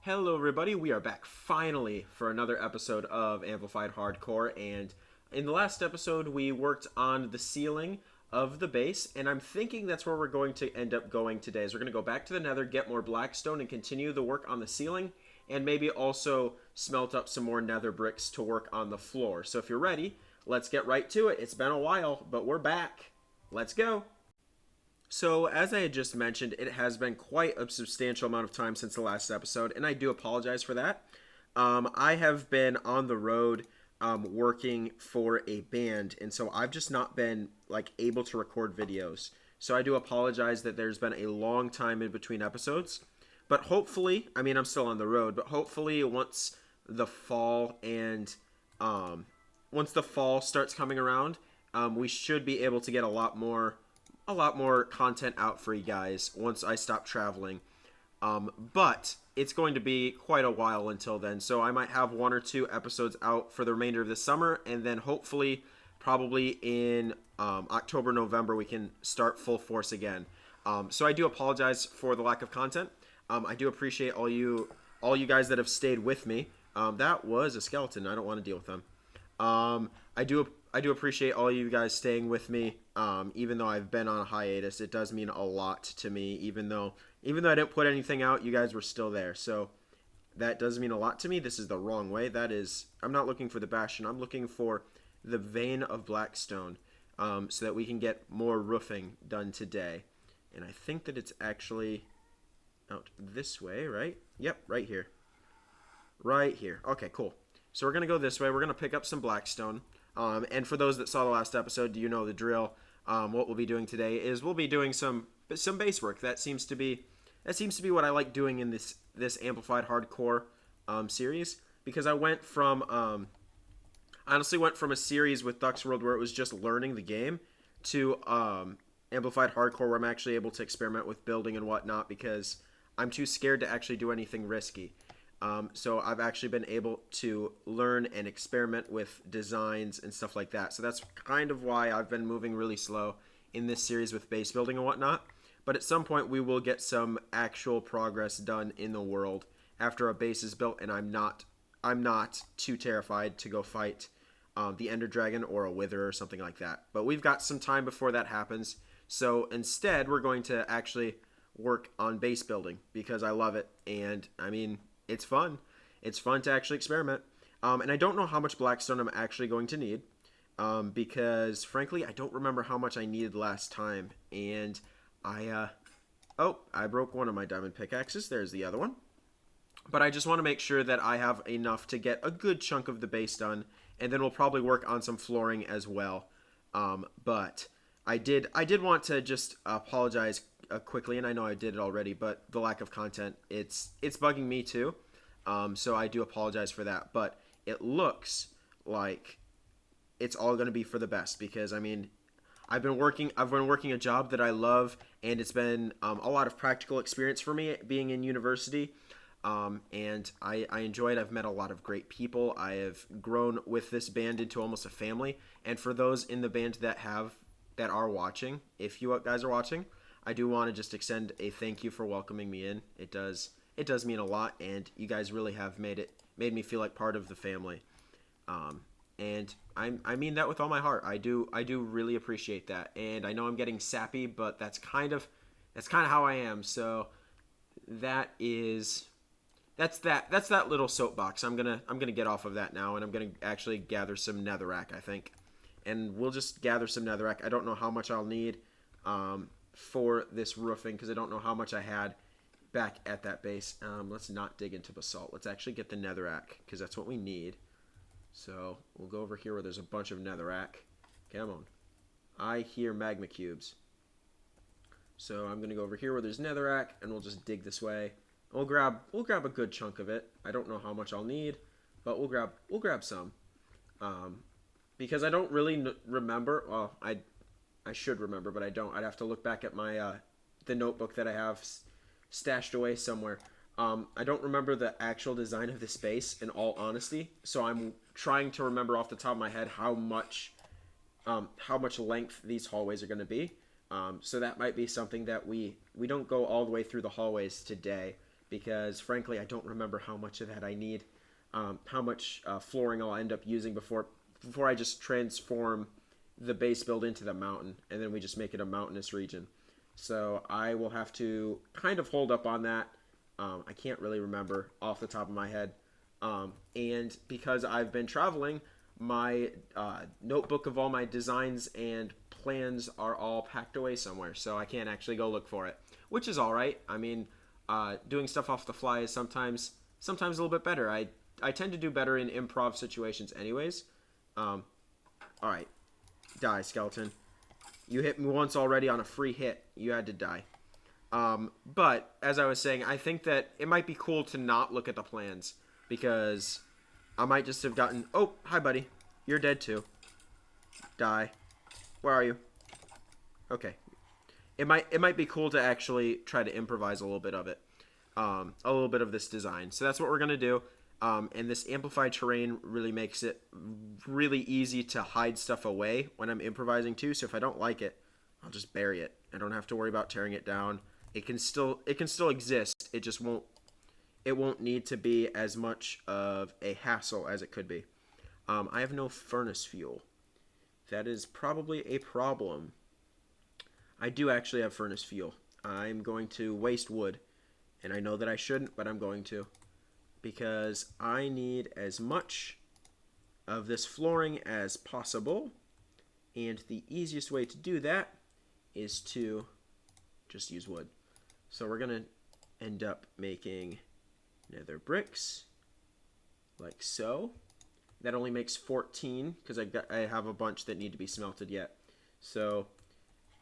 Hello, everybody. We are back finally for another episode of Amplified Hardcore. And in the last episode, we worked on the ceiling of the base, and I'm thinking that's where we're going to end up going today. Is we're going to go back to the Nether, get more blackstone, and continue the work on the ceiling, and maybe also smelt up some more Nether bricks to work on the floor. So if you're ready, let's get right to it. It's been a while, but we're back. Let's go. So, as I had just mentioned, it has been quite a substantial amount of time since the last episode, and I do apologize for that. I have been on the road working for a band, and so I've just not been able to record videos. So I do apologize that there's been a long time in between episodes. But hopefully, I mean, I'm still on the road, but hopefully once the fall and once the fall starts coming around, we should be able to get a lot more content out for you guys once I stop traveling. But it's going to be quite a while until then, so I might have one or two episodes out for the remainder of the summer, and then hopefully, probably in October, November, we can start full force again. So I do apologize for the lack of content. I do appreciate all you guys that have stayed with me. That was a skeleton. I don't want to deal with them. I do appreciate all you guys staying with me. Even though I've been on a hiatus, it does mean a lot to me. Even though I didn't put anything out, you guys were still there. So that does mean a lot to me. This is the wrong way. I'm not looking for the bastion. I'm looking for the vein of blackstone, so that we can get more roofing done today. And I think that it's actually out this way, right? Yep, right here. Right here. Okay, cool. So we're going to go this way. We're going to pick up some blackstone. And for those that saw the last episode, you know the drill. What we'll be doing today is we'll be doing some base work. That seems to be what I like doing in this amplified hardcore series, because I honestly went from a series with Ducks World where it was just learning the game to amplified hardcore where I'm actually able to experiment with building and whatnot, because I'm too scared to actually do anything risky. So I've actually been able to learn and experiment with designs and stuff like that. So that's kind of why I've been moving really slow in this series with base building and whatnot. But at some point we will get some actual progress done in the world after a base is built, and I'm not too terrified to go fight the Ender Dragon or a Wither or something like that. But we've got some time before that happens. So instead we're going to actually work on base building because I love it, and I mean, it's fun. It's fun to actually experiment. And I don't know how much blackstone I'm actually going to need, because frankly, I don't remember how much I needed last time. And I broke one of my diamond pickaxes. There's the other one. But I just want to make sure that I have enough to get a good chunk of the base done, and then we'll probably work on some flooring as well. But I did want to just apologize quickly, and I know I did it already, but the lack of content, it's bugging me too. So I do apologize for that, but it looks like it's all going to be for the best, because I mean, I've been working a job that I love, and it's been a lot of practical experience for me being in university. And I enjoy it. I've met a lot of great people. I have grown with this band into almost a family. And for those in the band that are watching, if you guys are watching, I do want to just extend a thank you for welcoming me in. It does mean a lot, and you guys really have made me feel like part of the family. And I mean that with all my heart. I do really appreciate that. And I know I'm getting sappy, but that's kind of how I am. So that's that little soapbox. I'm gonna get off of that now, and I'm gonna actually gather some netherrack, I think, and we'll just gather some netherrack. I don't know how much I'll need for this roofing, because I don't know how much I had back at that base. Let's not dig into basalt. Let's actually get the netherrack, because that's what we need. So we'll go over here where there's a bunch of netherrack. Come on. I hear magma cubes. So I'm gonna go over here where there's netherrack, and we'll just dig this way. We'll grab a good chunk of it. I don't know how much I'll need, but we'll grab some. Because I don't really remember. Well, I should remember, but I don't. I'd have to look back at my the notebook that I have stashed away somewhere. I don't remember the actual design of this base, in all honesty. So I'm trying to remember off the top of my head how much length these hallways are going to be. So that might be something that we don't go all the way through the hallways today, because frankly I don't remember how much of that I need, how much flooring I'll end up using before I just transform the base build into the mountain, and then we just make it a mountainous region. So I will have to kind of hold up on that. I can't really remember off the top of my head. And because I've been traveling, my notebook of all my designs and plans are all packed away somewhere, so I can't actually go look for it, which is all right. I mean, doing stuff off the fly is sometimes a little bit better. I tend to do better in improv situations, anyways. All right, die, skeleton. You hit me once already on a free hit. You had to die. But as I was saying, I think that it might be cool to not look at the plans, because I might just have gotten... Oh, hi, buddy. You're dead, too. Die. Where are you? Okay. It might be cool to actually try to improvise a little bit of it. A little bit of this design. So that's what we're going to do. And this amplified terrain really makes it really easy to hide stuff away when I'm improvising, too. So if I don't like it, I'll just bury it. I don't have to worry about tearing it down. It can still exist. It just won't need to be as much of a hassle as it could be. I have no furnace fuel. That is probably a problem. I do actually have furnace fuel. I'm going to waste wood, and I know that I shouldn't, but I'm going to, because I need as much of this flooring as possible, and the easiest way to do that is to just use wood. So we're going to end up making nether bricks, like so. That only makes 14, because I have a bunch that need to be smelted yet. So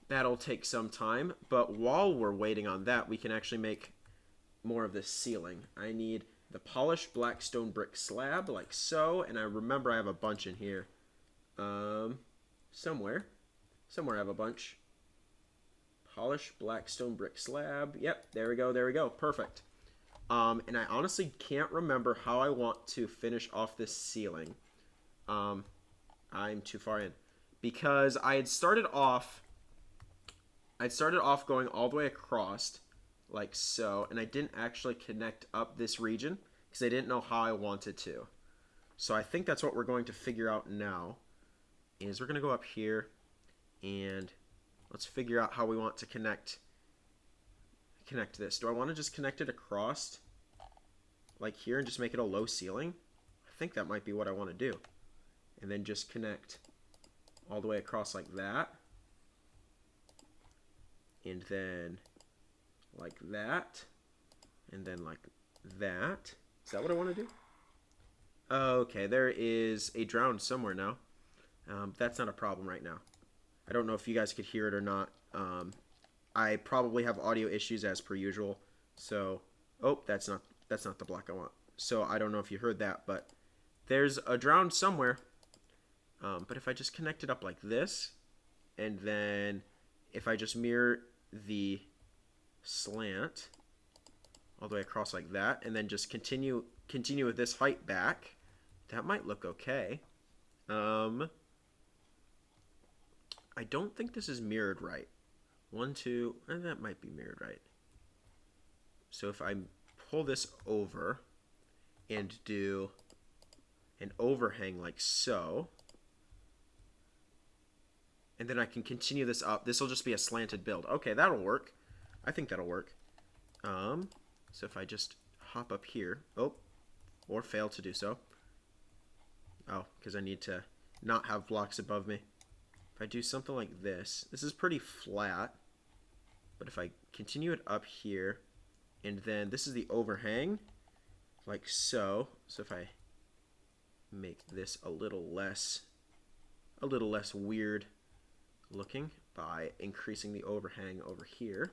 that'll take some time, but while we're waiting on that, we can actually make more of this ceiling. I need the polished black stone brick slab, like so, and I remember I have a bunch in here. Somewhere I have a bunch. Polished black stone brick slab. Yep, there we go, perfect. And I honestly can't remember how I want to finish off this ceiling. I'm too far in, because I had started off going all the way across, like so, and I didn't actually connect up this region because I didn't know how I wanted to. So I think that's what we're going to figure out now, is we're going to go up here, and let's figure out how we want to connect this. Do I want to just connect it across, like here, and just make it a low ceiling? I think that might be what I want to do. And then just connect all the way across like that. And then like that. And then like that. Is that what I want to do? Okay, there is a drown somewhere now. That's not a problem right now. I don't know if you guys could hear it or not. I probably have audio issues as per usual. So, oh, that's not the block I want. So I don't know if you heard that, but there's a drown somewhere. But if I just connect it up like this, and then if I just mirror the slant all the way across like that, and then just continue with this height back, that might look okay. I don't think this is mirrored right. 1, 2, and that might be mirrored right. So if I pull this over and do an overhang like so, and then I can continue this up. This will just be a slanted build. Okay, that'll work. I think that'll work. So if I just hop up here, or fail to do so. Oh, because I need to not have blocks above me. If I do something like this, this is pretty flat, but if I continue it up here, and then this is the overhang, like so. So if I make this a little less weird looking by increasing the overhang over here,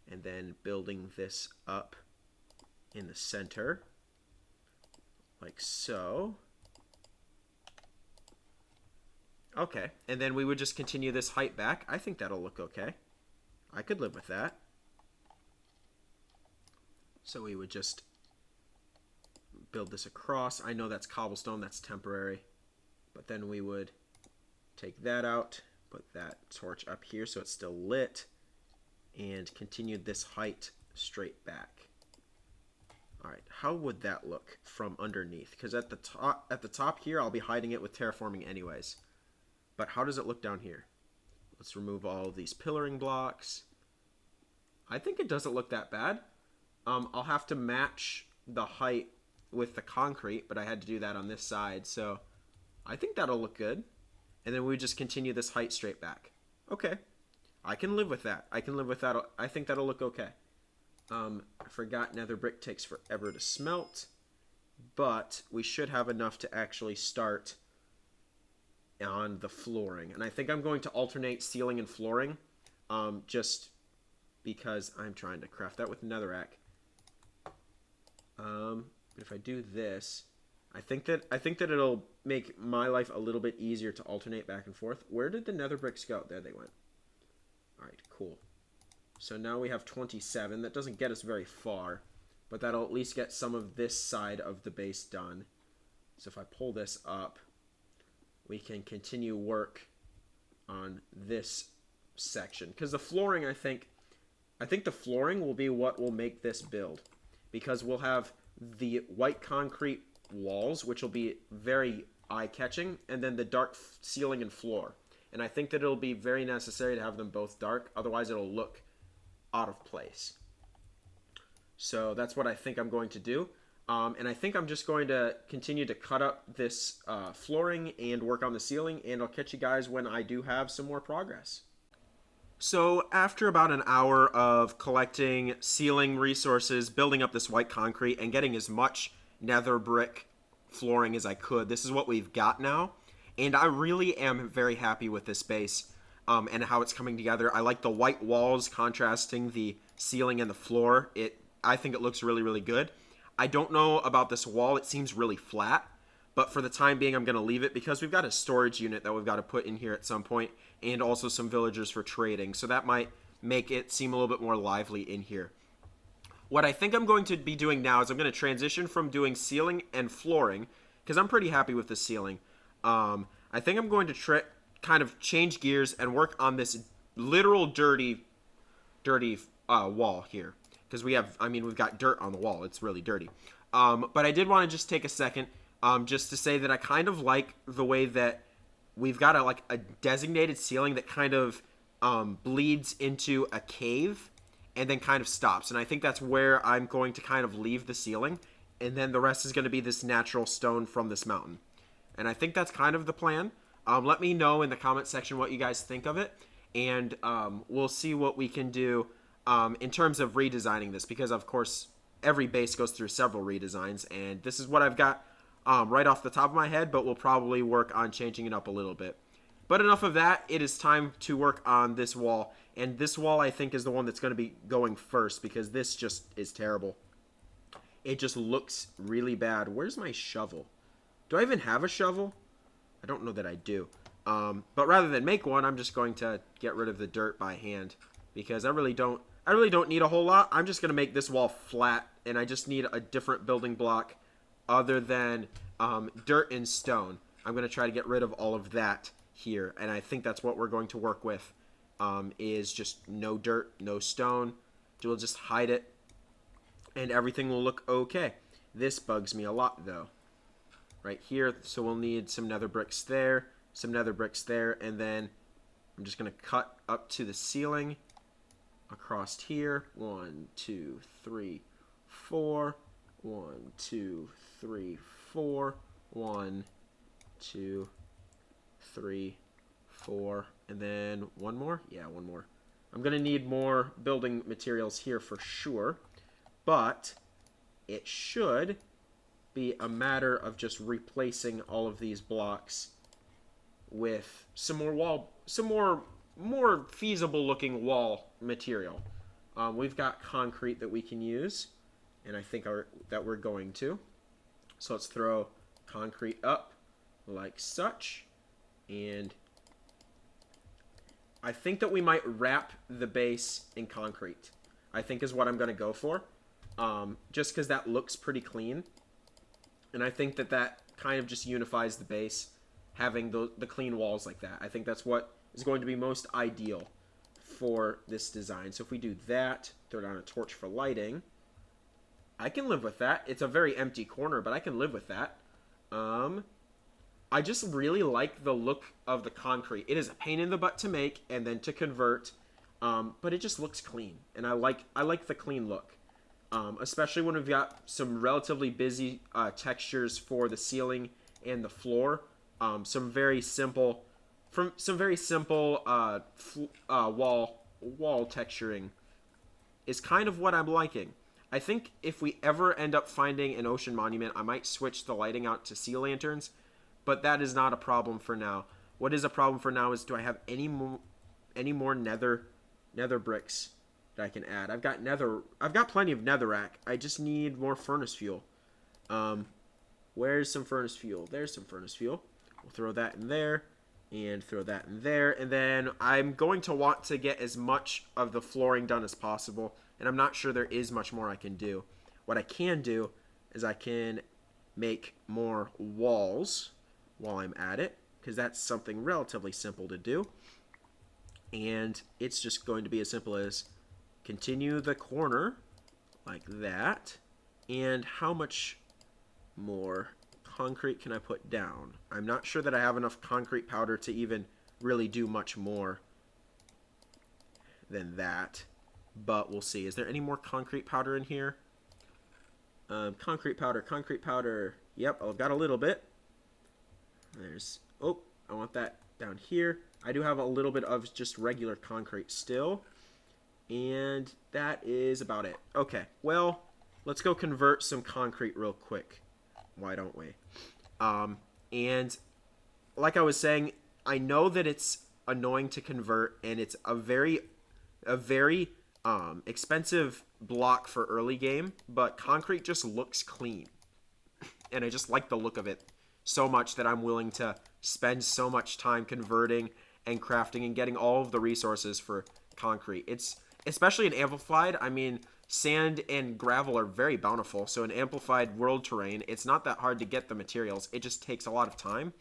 and then building this up in the center, like so. Okay, and then we would just continue this height back. I think that'll look okay. I could live with that. So we would just build this across. I know that's cobblestone, that's temporary. But then we would take that out, put that torch up here so it's still lit, and continue this height straight back. All right, how would that look from underneath? Because at the top here, I'll be hiding it with terraforming anyways. But how does it look down here? Let's remove all of these pillaring blocks. I think it doesn't look that bad. I'll have to match the height with the concrete, but I had to do that on this side, so I think that'll look good. And then we just continue this height straight back. Okay, I can live with that. I can live with that. I think that'll look okay. I forgot nether brick takes forever to smelt, but we should have enough to actually start on the flooring. And I think I'm going to alternate ceiling and flooring, just because I'm trying to craft that with netherrack. If I do this, I think that it'll make my life a little bit easier to alternate back and forth. Where did the nether bricks go? There they went. All right, cool. So now we have 27. That doesn't get us very far, but that'll at least get some of this side of the base done. So if I pull this up, we can continue work on this section. Because the flooring, I think the flooring will be what will make this build. Because we'll have the white concrete walls, which will be very eye-catching, and then the dark ceiling and floor. And I think that it'll be very necessary to have them both dark, otherwise it'll look out of place. So that's what I think I'm going to do. And I think I'm just going to continue to cut up this flooring and work on the ceiling, and I'll catch you guys when I do have some more progress. So after about an hour of collecting ceiling resources, building up this white concrete, and getting as much nether brick flooring as I could, this is what we've got now. And I really am very happy with this base and how it's coming together. I like the white walls contrasting the ceiling and the floor. I think it looks really, really good. I don't know about this wall. It seems really flat. But for the time being, I'm going to leave it because we've got a storage unit that we've got to put in here at some point, and also some villagers for trading. So that might make it seem a little bit more lively in here. What I think I'm going to be doing now is I'm going to transition from doing ceiling and flooring, because I'm pretty happy with the ceiling. I think I'm going to kind of change gears and work on this literal dirty wall here. Because we've got dirt on the wall. It's really dirty. But I did want to just take a second just to say that I kind of like the way that we've got a designated ceiling that kind of bleeds into a cave and then kind of stops. And I think that's where I'm going to kind of leave the ceiling. And then the rest is going to be this natural stone from this mountain. And I think that's kind of the plan. Let me know in the comment section what you guys think of it. And we'll see what we can do in terms of redesigning this. Because, of course, every base goes through several redesigns. And this is what I've got right off the top of my head, but we'll probably work on changing it up a little bit. But enough of that. It is time to work on this wall. And this wall, I think, is the one that's going to be going first, because this just is terrible. It just looks really bad. Where's my shovel? Do I even have a shovel? I don't know that I do. But rather than make one, I'm just going to get rid of the dirt by hand, because I really don't need a whole lot. I'm just going to make this wall flat, and I just need a different building block other than dirt and stone. I'm going to try to get rid of all of that here, and I think that's what we're going to work with, is just no dirt, no stone. We'll just hide it, and everything will look okay. This bugs me a lot, though. Right here, so we'll need some nether bricks there, some nether bricks there, and then I'm just going to cut up to the ceiling across here. 1, 2, 3, 4. 1, 2, 3, 4. 1, 2, 3, 4. And then one more? Yeah, one more. I'm going to need more building materials here for sure, but it should be a matter of just replacing all of these blocks with some more feasible looking wall material. We've got concrete that we can use, and I think that we're going to. So let's throw concrete up like such, and I think that we might wrap the base in concrete, I think is what I'm going to go for, just because that looks pretty clean. And I think that kind of just unifies the base, having the clean walls like that. I think that's what is going to be most ideal for this design. So if we do that, throw down a torch for lighting, I can live with that. It's a very empty corner, but I can live with that. I just really like the look of the concrete. It is a pain in the butt to make and then to convert, but it just looks clean, and I like the clean look, especially when we've got some relatively busy textures for the ceiling and the floor. Some very simple wall texturing is kind of what I'm liking. I think if we ever end up finding an ocean monument, I might switch the lighting out to sea lanterns, but that is not a problem for now. What is a problem for now is, do I have any more nether bricks that I can add? I've got plenty of netherrack. I just need more furnace fuel. Where's some furnace fuel? There's some furnace fuel. We'll throw that in there and throw that in there, and then I'm going to want to get as much of the flooring done as possible, and I'm not sure there is much more I can do. What I can do is I can make more walls while I'm at it, because that's something relatively simple to do. And it's just going to be as simple as continue the corner like that. And how much more concrete can I put down? I'm not sure that I have enough concrete powder to even really do much more than that, but we'll see. Is there any more concrete powder in here? Concrete powder. Yep, I've got a little bit. Oh, I want that down here. I do have a little bit of just regular concrete still, and that is about it. Okay, well, let's go convert some concrete real quick. Why don't we? And like I was saying, I know that it's annoying to convert, and it's a very expensive block for early game, but concrete just looks clean, and I just like the look of it so much that I'm willing to spend so much time converting and crafting and getting all of the resources for concrete. It's especially in Amplified. I mean, sand and gravel are very bountiful, so in Amplified world terrain, it's not that hard to get the materials. It just takes a lot of time,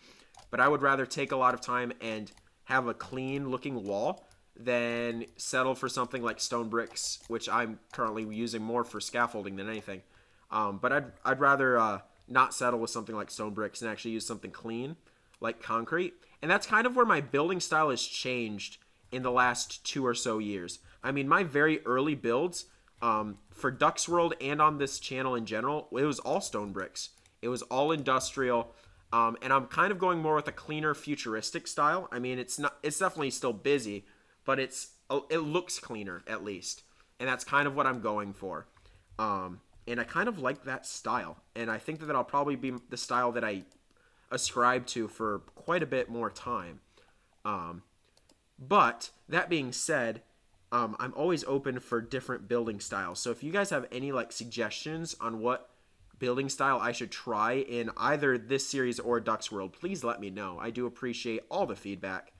but I would rather take a lot of time and have a clean looking wall than settle for something like stone bricks, which I'm currently using more for scaffolding than anything. But I'd rather not settle with something like stone bricks and actually use something clean like concrete. And that's kind of where my building style has changed in the last 2 or so years. I mean, my very early builds for Ducks World and on this channel in general, it was all stone bricks. It was all industrial. And I'm kind of going more with a cleaner, futuristic style. I mean, it's definitely still busy, but it looks cleaner at least. And that's kind of what I'm going for. And I kind of like that style. And I think that that'll probably be the style that I ascribe to for quite a bit more time. But that being said, I'm always open for different building styles. So if you guys have any like suggestions on what building style I should try in either this series or Ducks World, please let me know. I do appreciate all the feedback.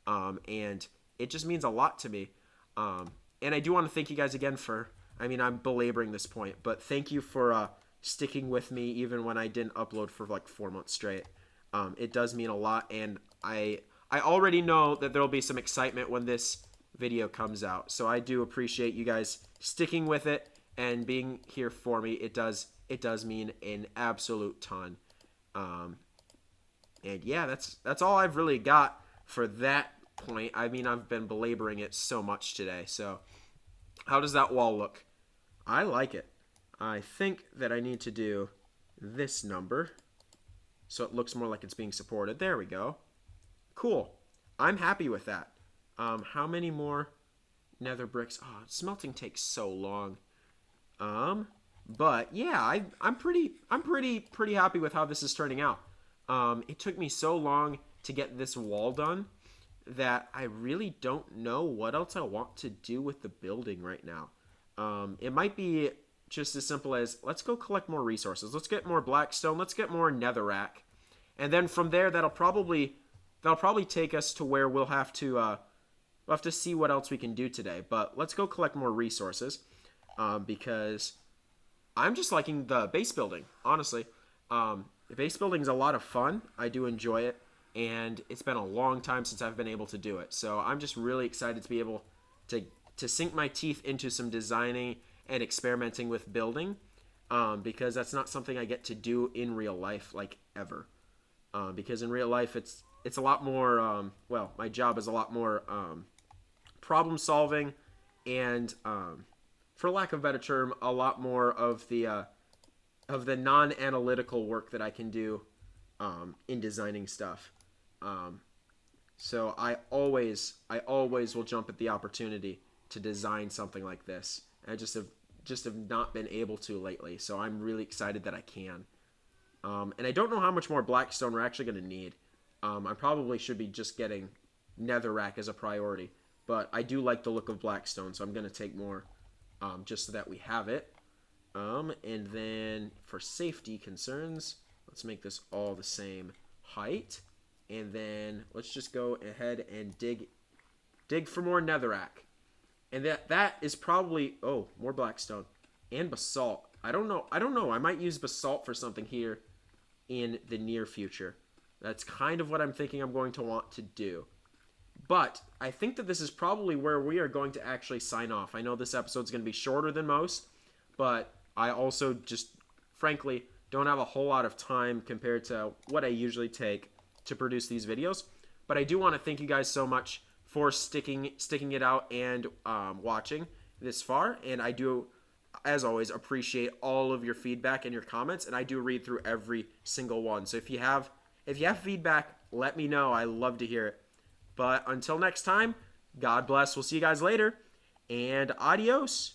And it just means a lot to me. And I do want to thank you guys again for, I mean, I'm belaboring this point, but thank you for sticking with me even when I didn't upload for like 4 months straight. It does mean a lot, and I already know that there will be some excitement when this video comes out. So I do appreciate you guys sticking with it and being here for me. It does mean an absolute ton. And yeah, that's all I've really got for that point. I mean, I've been belaboring it so much today. So how does that wall look? I like it. I think that I need to do this number so it looks more like it's being supported. There we go. Cool. I'm happy with that. How many more nether bricks? Oh, smelting takes so long. But yeah, I'm pretty happy with how this is turning out. It took me so long to get this wall done that I really don't know what else I want to do with the building right now. It might be just as simple as, let's go collect more resources. Let's get more blackstone. Let's get more netherrack. And then from there, that'll probably take us to where we'll have to see what else we can do today. But let's go collect more resources, because I'm just liking the base building, honestly. The base building is a lot of fun. I do enjoy it, and it's been a long time since I've been able to do it. So I'm just really excited to be able to sink my teeth into some designing and experimenting with building, because that's not something I get to do in real life, like, ever. Because in real life, it's a lot more. Well, my job is a lot more problem solving, and for lack of a better term, a lot more of the non-analytical work that I can do in designing stuff. So I always will jump at the opportunity to design something like this. And I just have not been able to lately. So I'm really excited that I can. And I don't know how much more Blackstone we're actually going to need. I probably should be just getting Netherrack as a priority. But I do like the look of Blackstone, so I'm going to take more just so that we have it. And then for safety concerns, let's make this all the same height. And then let's just go ahead and dig for more Netherrack. And that is probably, oh, more Blackstone and basalt. I don't know. I might use basalt for something here in the near future. That's kind of what I'm thinking I'm going to want to do. But I think that this is probably where we are going to actually sign off. I know this episode's going to be shorter than most, but I also just, frankly, don't have a whole lot of time compared to what I usually take to produce these videos. But I do want to thank you guys so much for sticking it out and watching this far. And I do, as always, appreciate all of your feedback and your comments. And I do read through every single one. So if you have feedback, let me know. I love to hear it. But until next time, God bless. We'll see you guys later. And adios.